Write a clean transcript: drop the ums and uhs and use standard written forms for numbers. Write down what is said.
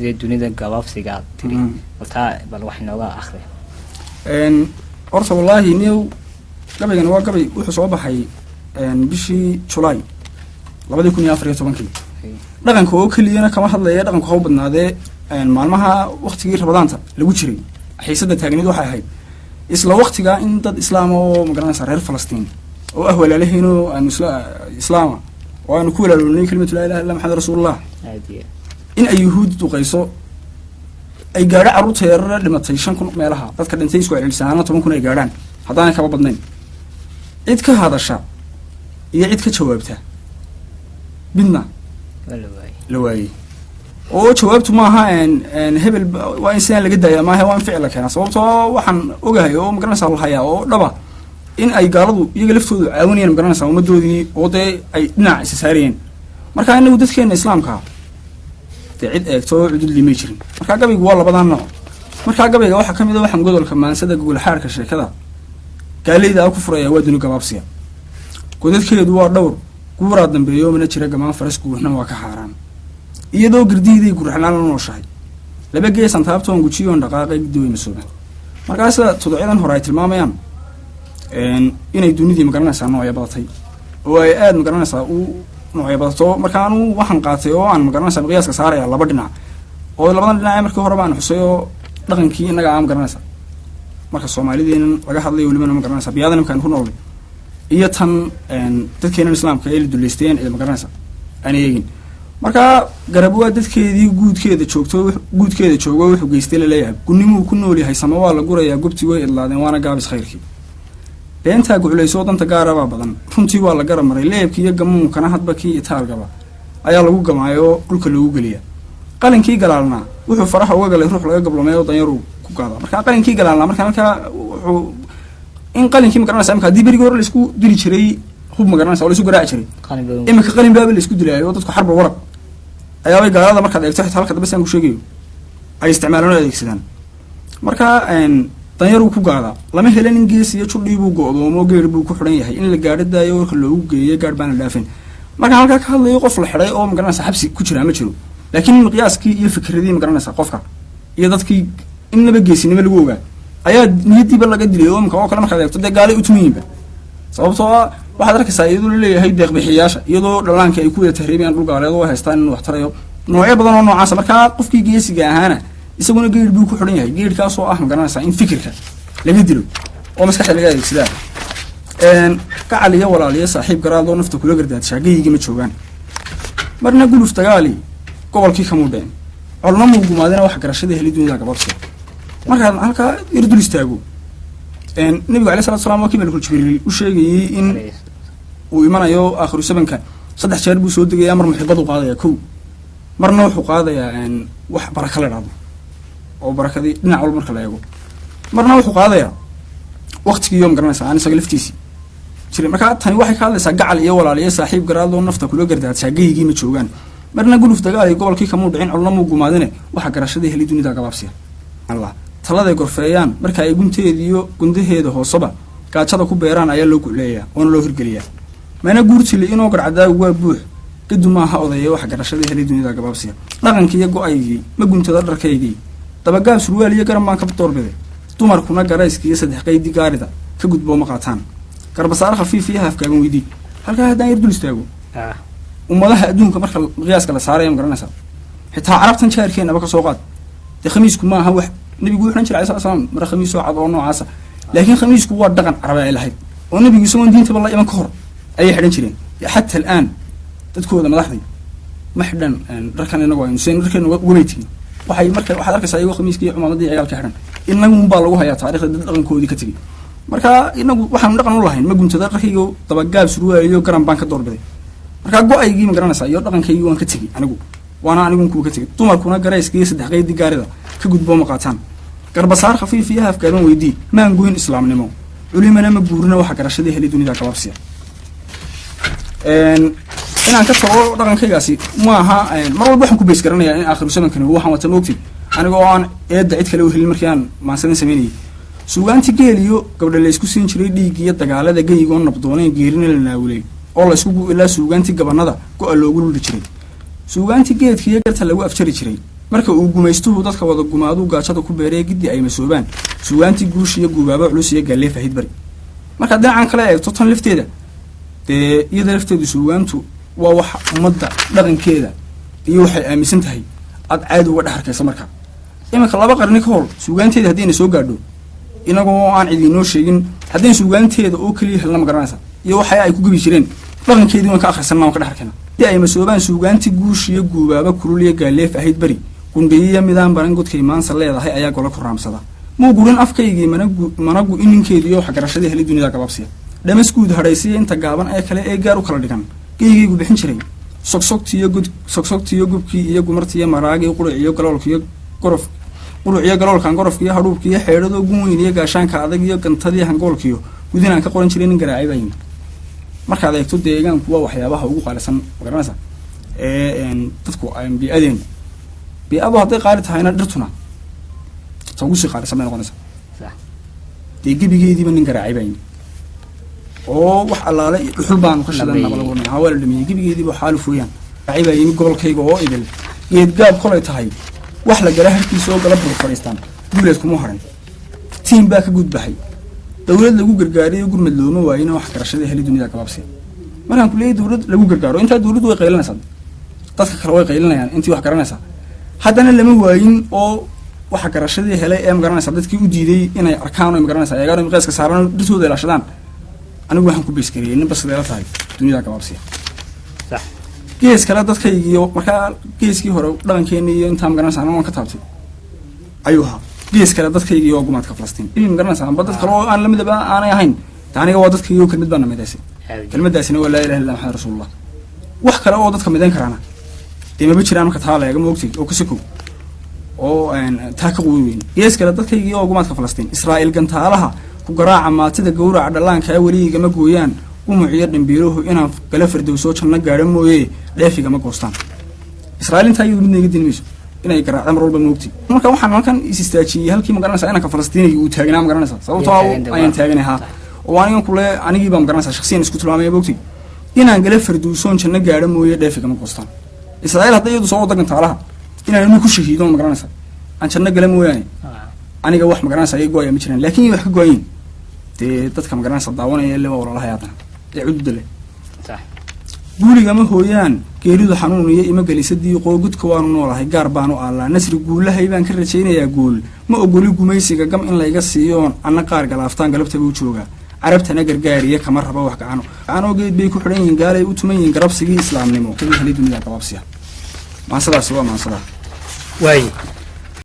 sidee dunida gabaabsiga tiri wataa bal wax nooga akhri horta wallahi niyow gabaygan waa gabay wuxuu soo baxay bishii July 2014 dhaqanka oo kaliyana kama hadlaya dhaqanka oo badnaadee maalmaha waqtigii Ramadaanta lagu jiray xiisada taagneed waxay ahayd isla waqtiga in dad islaam oo magaranaysa reer Falastiin oo ah walaalaheeno aan islaama oo aan ku walaalnay kelimatu la ilaaha illa muhammad rasuulullah in ay yahuud duqayso ay gaadho carruurta yar dhimatay 5,000 meelaha dadka dhintay isku celcelisaana 10,000 ay gaadhaan haddana kaba badnayn cid ka hadasha iyo cid ka jawaabta bidna la waayay oo jawaabtu ma aha hebel waa insan laga daayaa ma aha waan ficil keena sababtoo waxaan ogahay oo magaranaysa la hayaa oo dhaba in ay gaaladu iyaga laftoodu caawinayaan magaranaysa ummadoodii oo ay dhinac is saareen marka inagu dadkeena islaamka cid eegto cudud limay jirin marka gabaygu waa labadan nooc marka gabayga waxa kamid ah waxaan godolka maansada gogol xaarka sheekada gaaleyda ku furaya waa duni gabaabsiya godadkeedu waa dhowr guura dambeeyo mana jira gamaan farasku waxna waa ka xaaraan iyadoo girdiiday gurxnaan loo shahay laba geesan taabtoon gujiyoon dhaqaaqay gudooy masuuba markaas todobadan hore ay tilmaamayaan inay dunidii magaranaysaa nooc badatay oo ay aad magaranaysaa nooc badato markaan waxaan qaatay oo aan magaranaysaa qiyaaska saaraya laba dhinac oo labadan dhinac markii hore baan xusayo dhaqankii inaga aan magaranaysaa marka Soomaaliyeena laga hadlayo waliba magaranaysaa biyada nimkaan ku nool iyo tan dadkeena islaamka ay duleysteen ee magaranaysaa aan eegin marka garab waa dadkeedii guudkeeda joogo wuxuu geystay la leeyahay gunimu ku nool yahay sama waa la gurayaa gubti way idlaadeen waana gaabis khayrkii beenta guulayso danta gaaraba badan runtii waa la garab maray leebkii iyo gamuunkana hadba kii itaalgaba ayaa lagu gamaayo dhulka lagu galiya qalinkii galaalna wuxuu faraha uga galay ruux laga gablameeyo danyaru ku gaada marka qalinkii galaalna marka wuxuu in qalinkii magaranaysa imka hadii bariga hore la isku diri jiray hub magaranaysa oo la isku garaaci jiray imka qalin baaba la isku dilaayo dadku xarba waraq ayaabay gaalada markaad eegto xitaa halka dambe saan ku sheegayo ay isticmaalaan adeegsadaan marka danyaru ku gaada lama helan ingees iyo judhii buu go'doomo geer buu ku xiran yahay in la gaadho daayo warka loogu geeyo gaar baan la dhaafin marka halka ka hadlayo qof la xiray oo magaranaysa xabsi ku jira ma jiro laakiin qiyaaskii iyo fikradii magaranaysa qofka iyo dadkii in laba geesinimo lagu ogaa ayaa niyadiiba laga dilay oo imka oo kale markaad eegto dee gaale u tumayinba sababtoo waxaad arkaysaa iyadoo la leeyahay deeq bixiyaasha iyadoo dhalaanka ay ku wada tahriibiyaan dhul gaaleed oo haystaan in wax tarayo noocyo badan oo noocaas marka qofkii geesiga ahaana isaguna geed buu ku xiran yahay geedkaas oo ah magaranaysaa in fikirka laga dilo oo maskaxda laga adeegsada gacal iyo walaaliyo saaxiib garaad oo nafta kula gardaad shaagayga ma joogaan marna guluf dagaali gobolkii ka mudeen colna muu gumaadina wax garashada helidooda gabadhsa marka halka irdul istaago nabiga calaysalaatu wasalaam waa kii malakul jibriil u sheegayay in uu imanayo aakhiru sabanka 3 jeer buu soo degayaa mar muxibadu qaadaya kow marna wuxuu qaadayaa wax baraka la dhado oo barakadii dhinac walba marka la eego marna wuxuu qaadayaa waqtigii yoom garanaysa aan isaga laftiisi jiray marka tani waxay ka hadlaysaa gacal iyo walaaliyo saaxiib garaad oo nafta kula gardaad shaagaygi ma joogaan marna guluf dagaal ay gobolkii ka mudhicin culna muu gumaadine waxa garashada heli dunida gabaabsiya Allah taladay gorfeeyaan marka ay gunteediyo gundaheeda hoosaba gaajada ku beeraan ayaa loo guleeyaa oo loo hirgeliyaa mana guurtili inoo garcadaa waa buux kaduma ha odaye waxa garashada heli dunida gabaabsiya dhaqankii iyo go'aygii ma guntada dharkaygii dabagaab surwaal iyo garan baan ka doorbiday dumarkuna garayskii iyo saddex qaydi gaarida ka gudbo ma qaataan garbasaar khafiif iyo hafkaagan weydii halka hadaan yar dul istaago ummadaha adduunka marka qiyaaska la saarayo magaranaysa xitaa carabtan jaarkeena ka soo qaad khamiisku ma aha wax nabigu wuxuu jiray sallallahu alayhi wasallam mar khamiis oo cad oo noocaas laakiin khamiisku waa dhaqan carab ay lahayd oo nabigu soo diinta balla iman ka hor ay xidhan jireen hatta al'aan dadkooda madaxdii ma xidhan dharkan inagu aynu seen dharkan gumaytiin waxay marka waxaad arkaysaa iyagu khamiiskii iyo cumaamadii ciyaalka xidhan inagu baa lagu hayaa taariikhda dhaqankoodii ka tagay marka inagu waxaan dhaqan u lahayn ma guntada dharkayga dabagaab surwaal iyo garan baan ka doorbiday marka go'aygii ma garanaysaa iyo dhaqankaygii waan ka tagay anigu waana anigu ku ka tagay dumarkuna garayskii saddex qaydi gaarida ka gudbo ma qaataan garbasaar khafiif iyo hafkaagan weydii maan goyn islaamnimo culimana ma guurina waxa garashada heli dunida gabaabsiya inaan ka tago dhaqankaygaasi ma aha mar walba waxaan ku bees garanayaa in aakhiru zamankani waxaan wata moogtid anigoo aan eedda cid kale u helin markii aan maansadan sameynayay suugaanti geel iyo gabdha la isku siin jiray dhiig iyo dagaalada geyigoo nabdooneen geerina la naawilay oo la isku ilaa suugaanti gabanada go'a loogu luli jiray suugaanti geedka iyo garta lagu afjari jiray marka uu gumaystuhu dadka wada gumaaduu gaajada ku beeree giddi ay masoobaan suugaantii guush iyo guubaaba culus iyo gaalee fahid bari marka dhinacan kale eegto tan lafteeda dee iyada lafteedu suugaantu waa wax ummadda dhaqankeeda iyo waxay aaminsan tahay aad caadi uga dhex arkaysa marka iminka 2 qarni ka hor suugaanteeda haddayna soo gaadho inagoo aan cid inoo sheegin haddayna suugaanteeda oo keliya helna ma garanaysa iyo waxay ay ku gabi jireen dhaqankeedii waan ka akhrisanaa waan ka dhex arkayna si ay masoobaan suugaantii guush iyo guubaaba kulul iyo gaalee fahid bari gundhiya midaan baran godkay maansa leedahay ayaa gola ku raamsada muu gurin afkaygii managu ininkeediyo wax garashadii helay dunida gabaabsiya dhamaskuud hadhaysiya inta gaaban ee kale ee gaar u kala dhigan geygaygu bixin jiray sogsogtiyo gubkii iyo gumartiiyo maraagii quriciyo galoolkiyo gorof quruciyo galoolkan gorofkiyo hadhuubkiyo xeedhadoo gun weyn iyo gaashaanka adag iyo gantadii hangoolkiyo gudinaan ka qoran jiray nin garaacay baa yimid markaad eegto deegaanku waa waxyaabaha ugu qaalisan magaranaysa dadku bii'adeen bii'adu hadday qaali tahayna dhirtuna ta ugu sii qaalisan bay noqonaysa dee gebigeediiba nin garaacay baa yimid oo wax allaale dhuxul baanu ka shidan nabalagoona hawaa la dhameeyey gebigeediiba xaaluf weeyaan garaacay baa yimid gobolkayga oo idil geed gaab kolay tahay wax la gala harkiisa oo gala bur fadhiistaan duuleed kuma haran tiin baa ka gudbaxay dawlad lagu gargaariyo gurmad looma waayina wax garashada heli dunida gabaabsi markaan ku leeyahay dawlad lagu gargaaro inta dawladdu way qaylinaysaa dadka kale way qaylinayaan intii wax garanaysa haddana lama waayin oo waxa garashadii helay ee magaranaysa dadkii u diiday inay arkaan oo magaranaysa ayaga qeyska saaran dhirtooda ilaashadaan anigu waxaan ku beeskariyay nin basadeela tahay dunida gabaabsi sax gees kale dadkaygiyo markaa geeskii hore dhaqankeena iyo intaan magaranaysa anagu ka taabtay ayuu ahaa gees kale dadkaygiyo gumaadka Falastiin ilmi magaranaysa amba dad kale oo aan la midaba aanay ahayn taaniga waa dadkaygiyo kelmad baan namidaysay kelmadaasina waa laa ilaaha illa muhammad rasuulullah wax kale oo dadka midayn karaana deema jiraan marka taa laga moogtay oo ka siko oo taa ka weyn gees kale dadkaygiyo gumaadka Falastiin Israa'iil gantaalaha ku garaaca maatida gowraca dhalaanka waliga ma gooyaan umuciyo dhambiiruhu inaan kala firdowso janna gaadho mooyee dheefiga ma goostaan Israa'iil inta ayuu midna iga dinmayso inay garaacdo mar walba moogtay marka waxaan halkan is istaajiyay halkii magaranaysa inaan ka Falastiiniga uu taagnaa magaranaysa sababtoo ayaan taaganahay oo aniga kule anigii baan magaranaysa shakhsiyan isku tilmaamay moogtay inaan kala firdowso janna gaadho mooyee dheefiga ma goostaan Israa'iil hadda iyadu soo wadagan taalaha inaan ku shahiido magaranaysa aan janna gala mooyaane aniga wax magaranaysa ay gooyay ma jiraan laakiin wax ka gooyin dadka magaranaysa daawanaya ilaa walaalaha yaatan cududale sax guuliga ma hooyaan geeridu xanuun iyo ima galisadii qoogudka waanu noolahay gaar baanu aalaa nasri guulahay baan ka rajaynayaa guul ma ogoli gumaysiga gam in layga siiyo anna qaar galaaftaan galabta buu joogaa carabtana gargaariya kama rabo wax gacano geed bay ku xidhan yihiin gaalay u tuman yihiin garabsigii islaamnimo kadib helay dunida gabaabsiya maasadaas waa maasada way